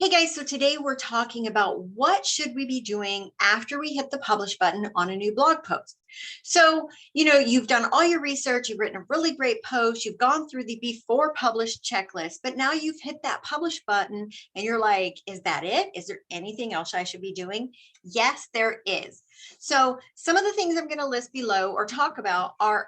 Hey guys, so today we're talking about what should we be doing after we hit the publish button on a new blog post. So, you've done all your research, you've written a really great post, you've gone through the before published checklist, but now you've hit that publish button and you're like, is that it? Is there anything else I should be doing? Yes, there is. So some of the things I'm going to list below or talk about are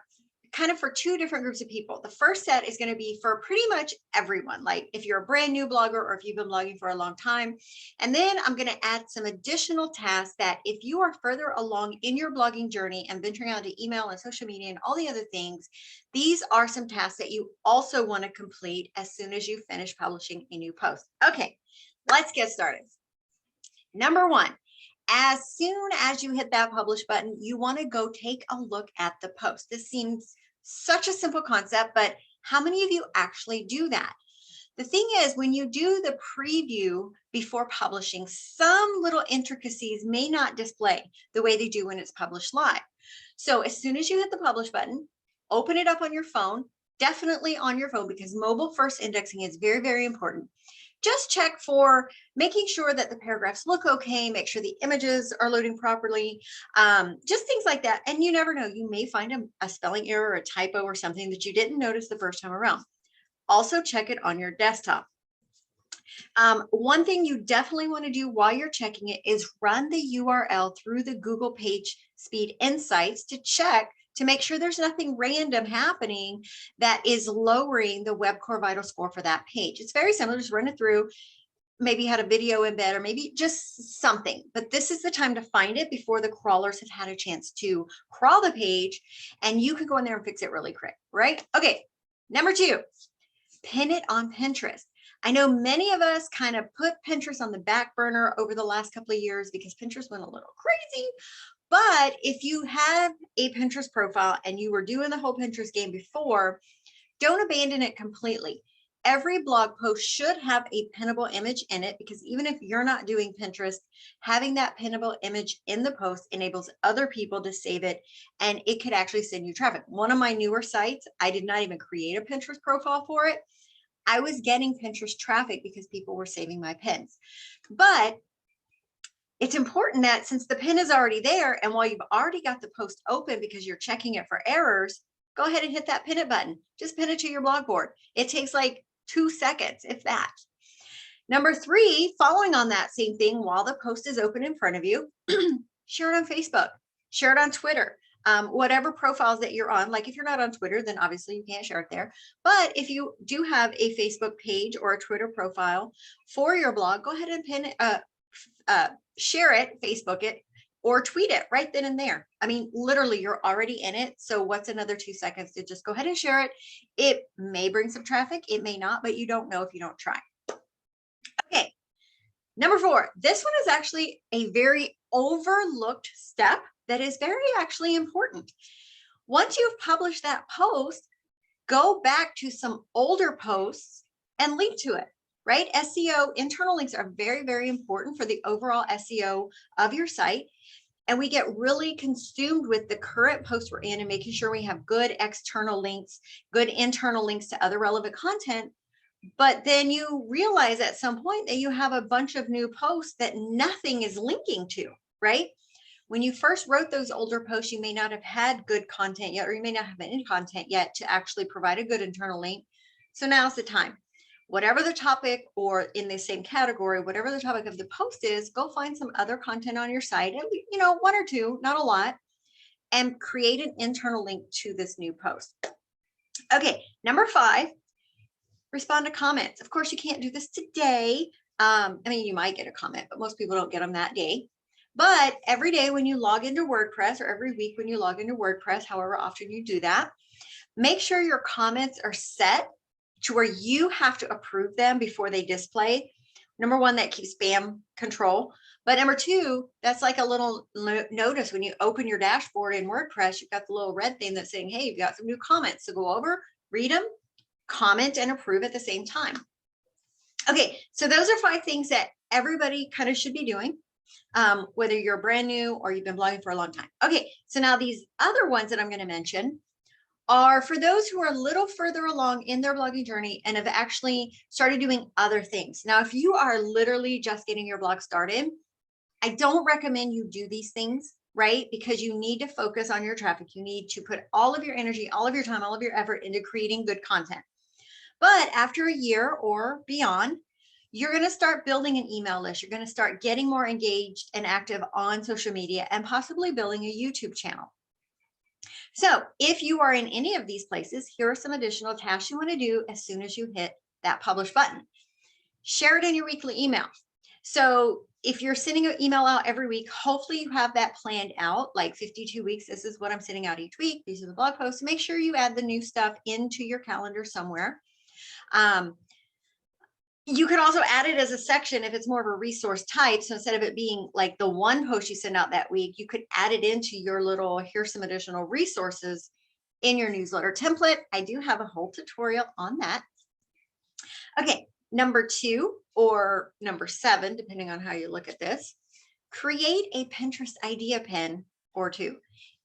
kind of for two different groups of people. The first set is going to be for pretty much everyone, like if you're a brand new blogger or if you've been blogging for a long time. And then I'm going to add some additional tasks that if you are further along in your blogging journey and venturing out to email and social media and all the other things, these are some tasks that you also want to complete as soon as you finish publishing a new post. Okay, let's get started. Number one, as soon as you hit that publish button, you want to go take a look at the post. This seems such a simple concept, but how many of you actually do that? The thing is, when you do the preview before publishing, some little intricacies may not display the way they do when it's published live. So as soon as you hit the publish button, open it up on your phone, definitely on your phone, because mobile first indexing is very, very important. Just check for making sure that the paragraphs look okay, make sure the images are loading properly, just things like that. And you never know, you may find a spelling error or a typo or something that you didn't notice the first time around. Also check it on your desktop. One thing you definitely want to do while you're checking it is run the URL through the Google PageSpeed Insights to check to make sure there's nothing random happening that is lowering the Web Core Vital score for that page. It's very simple, just run it through. Maybe you had a video embed or maybe just something, but this is the time to find it before the crawlers have had a chance to crawl the page, and you can go in there and fix it really quick, right? Okay, number two, pin it on Pinterest. I know many of us kind of put Pinterest on the back burner over the last couple of years because Pinterest went a little crazy. But if you have a Pinterest profile and you were doing the whole Pinterest game before, don't abandon it completely. Every blog post should have a pinnable image in it, because even if you're not doing Pinterest, having that pinnable image in the post enables other people to save it, and it could actually send you traffic. One of my newer sites, I did not even create a Pinterest profile for it. I was getting Pinterest traffic because people were saving my pins. But it's important that since the pin is already there, and while you've already got the post open because you're checking it for errors, go ahead and hit that pin it button. Just pin it to your blog board. It takes like 2 seconds, if that. Number three, following on that same thing, while the post is open in front of you, share it on Facebook, share it on Twitter, whatever profiles that you're on. Like if you're not on Twitter, then obviously you can't share it there. But if you do have a Facebook page or a Twitter profile for your blog, go ahead and pin it, share it, Facebook it, or tweet it right then and there. I mean, literally, you're already in it. So what's another 2 seconds to just go ahead and share it? It may bring some traffic, it may not, but you don't know if you don't try. Okay, number four, this one is actually a very overlooked step that is very actually important. Once you've published that post, go back to some older posts and link to it. Right? SEO, internal links are very, very important for the overall SEO of your site. And we get really consumed with the current post we're in and making sure we have good external links, good internal links to other relevant content. But then you realize at some point that you have a bunch of new posts that nothing is linking to, right? When you first wrote those older posts, you may not have had good content yet, or you may not have any content yet to actually provide a good internal link. So now's the time. Whatever the topic, or in the same category, whatever the topic of the post is, go find some other content on your site, and one or two, not a lot, and create an internal link to this new post. Okay, number five, respond to comments. Of course, you can't do this today. I mean, you might get a comment, but most people don't get them that day. But every day when you log into WordPress, or every week when you log into WordPress, however often you do that, make sure your comments are set to where you have to approve them before they display. Number one, that keeps spam control. But number two, that's like a little notice when you open your dashboard in WordPress, you've got the little red thing that's saying, hey, you've got some new comments. So go over, read them, comment, and approve at the same time. Okay, so those are 5 things that everybody kind of should be doing, whether you're brand new or you've been blogging for a long time. Okay, so now these other ones that I'm going to mention are for those who are a little further along in their blogging journey and have actually started doing other things. Now, if you are literally just getting your blog started, I don't recommend you do these things, right? Because you need to focus on your traffic. You need to put all of your energy, all of your time, all of your effort into creating good content. But after a year or beyond, you're going to start building an email list. You're going to start getting more engaged and active on social media and possibly building a YouTube channel. So if you are in any of these places, here are some additional tasks you want to do as soon as you hit that publish button. Share it in your weekly email. So if you're sending an email out every week, hopefully you have that planned out, like 52 weeks. This is what I'm sending out each week. These are the blog posts. Make sure you add the new stuff into your calendar somewhere. You could also add it as a section if it's more of a resource type. So instead of it being like the one post you send out that week, you could add it into your little, here's some additional resources in your newsletter template. I do have a whole tutorial on that. Okay, number 2 or number 7, depending on how you look at this, create a Pinterest idea pin or 2.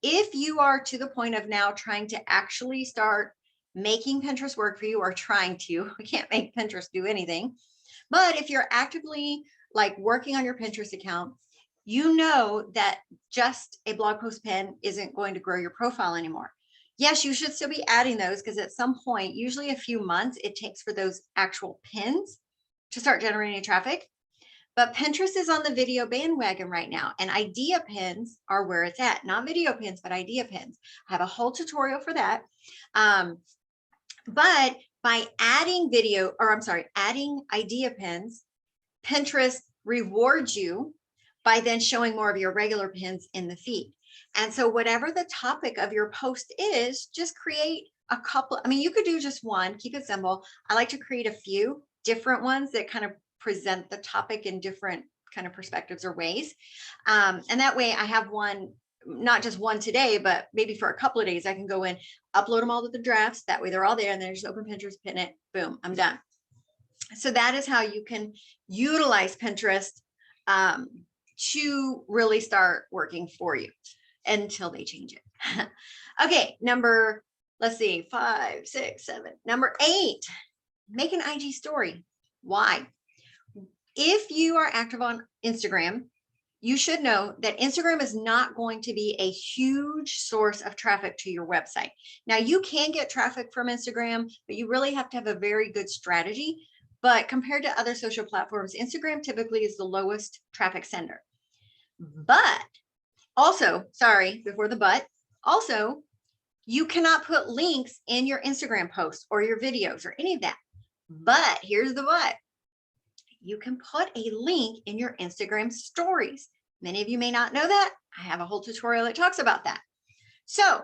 If you are to the point of now trying to actually start making Pinterest work for you, or trying to, we can't make Pinterest do anything. But if you're actively like working on your Pinterest account, you know that just a blog post pin isn't going to grow your profile anymore. Yes, you should still be adding those because at some point, usually a few months, it takes for those actual pins to start generating traffic. But Pinterest is on the video bandwagon right now, and idea pins are where it's at. Not video pins, but idea pins. I have a whole tutorial for that. But by adding adding idea pins, Pinterest rewards you by then showing more of your regular pins in the feed. And so whatever the topic of your post is, just create a couple. I mean, you could do just one, keep it simple. I like to create a few different ones that kind of present the topic in different kind of perspectives or ways. And that way I have one, not just one today, but maybe for a couple of days, I can go in, upload them all to the drafts. That way they're all there, and then just open Pinterest, pin it, boom, I'm done. So that is how you can utilize Pinterest to really start working for you until they change it. Okay, let's see, 5, 6, 7. Number 8, make an IG story. Why? If you are active on Instagram, you should know that Instagram is not going to be a huge source of traffic to your website. Now, you can get traffic from Instagram, but you really have to have a very good strategy. But compared to other social platforms, Instagram typically is the lowest traffic sender. But also, sorry, before the but, also, you cannot put links in your Instagram posts or your videos or any of that. But here's the but. You can put a link in your Instagram stories. Many of you may not know that. I have a whole tutorial that talks about that. So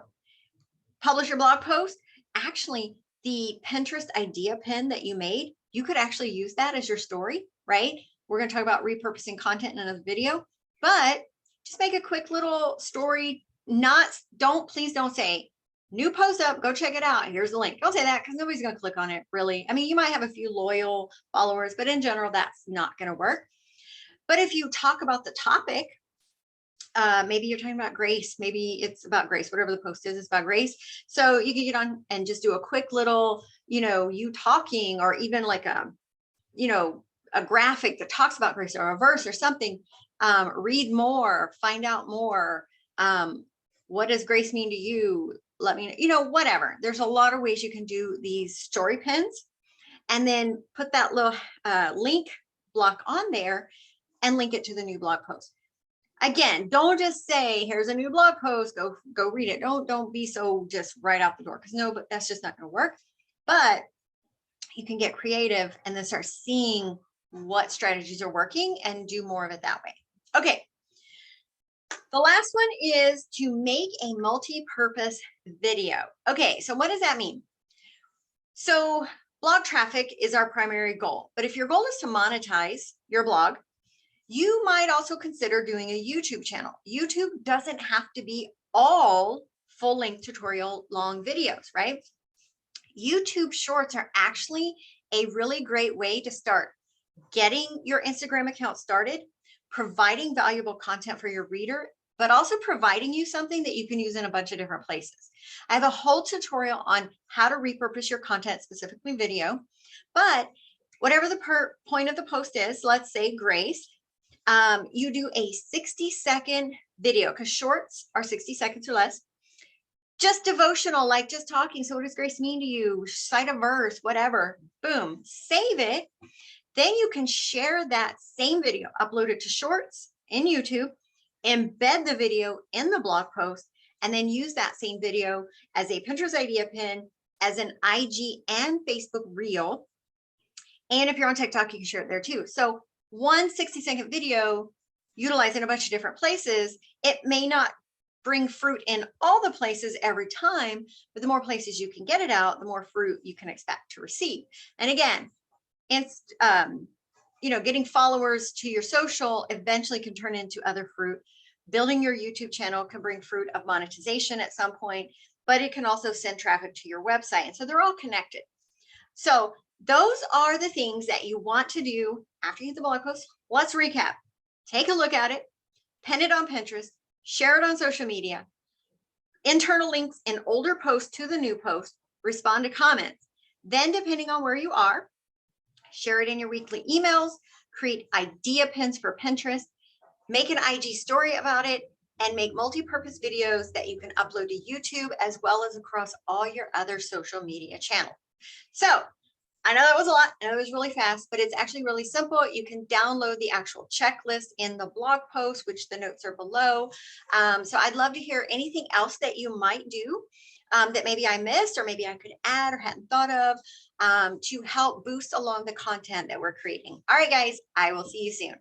publish your blog post. Actually, the Pinterest idea pin that you made, you could actually use that as your story, right? We're going to talk about repurposing content in another video, but just make a quick little story. Please don't say, new post up, go check it out. Here's the link. Don't say that because nobody's going to click on it, really. I mean, you might have a few loyal followers, but in general, that's not going to work. But if you talk about the topic, maybe you're talking about grace, maybe it's about grace, whatever the post is, it's about grace. So you can get on and just do a quick little, you talking, or even like a graphic that talks about grace, or a verse or something. Read more, find out more. What does grace mean to you? Let me know, whatever. There's a lot of ways you can do these story pins, and then put that little link block on there and link it to the new blog post. Again, don't just say, here's a new blog post, go read it. Don't be so just right out the door, because no, but that's just not going to work. But you can get creative and then start seeing what strategies are working and do more of it that way. Okay. The last one is to make a multi-purpose video. Okay, so what does that mean? So blog traffic is our primary goal, but if your goal is to monetize your blog, you might also consider doing a YouTube channel. YouTube doesn't have to be all full-length tutorial long videos, right? YouTube Shorts are actually a really great way to start getting your Instagram account started, providing valuable content for your reader, but also providing you something that you can use in a bunch of different places. I have a whole tutorial on how to repurpose your content, specifically video, but whatever the point of the post is, let's say Grace, you do a 60-second video, because shorts are 60 seconds or less. Just devotional, like just talking. So what does grace mean to you? Cite a verse, whatever. Boom, save it. Then you can share that same video, upload it to Shorts in YouTube, embed the video in the blog post, and then use that same video as a Pinterest idea pin, as an IG and Facebook reel. And if you're on TikTok, you can share it there too. So one 60-second video utilized in a bunch of different places, it may not bring fruit in all the places every time, but the more places you can get it out, the more fruit you can expect to receive. And again, it's, getting followers to your social eventually can turn into other fruit. Building your YouTube channel can bring fruit of monetization at some point, but it can also send traffic to your website. And so they're all connected. So those are the things that you want to do after you get the blog post. Let's recap. Take a look at it, pin it on Pinterest, share it on social media, internal links in older posts to the new post, respond to comments. Then, depending on where you are, share it in your weekly emails, create idea pins for Pinterest, make an IG story about it, and make multi-purpose videos that you can upload to YouTube as well as across all your other social media channels. So I know that was a lot, and it was really fast, but it's actually really simple. You can download the actual checklist in the blog post, which the notes are below. So I'd love to hear anything else that you might do that maybe I missed, or maybe I could add or hadn't thought of to help boost along the content that we're creating. All right, guys, I will see you soon.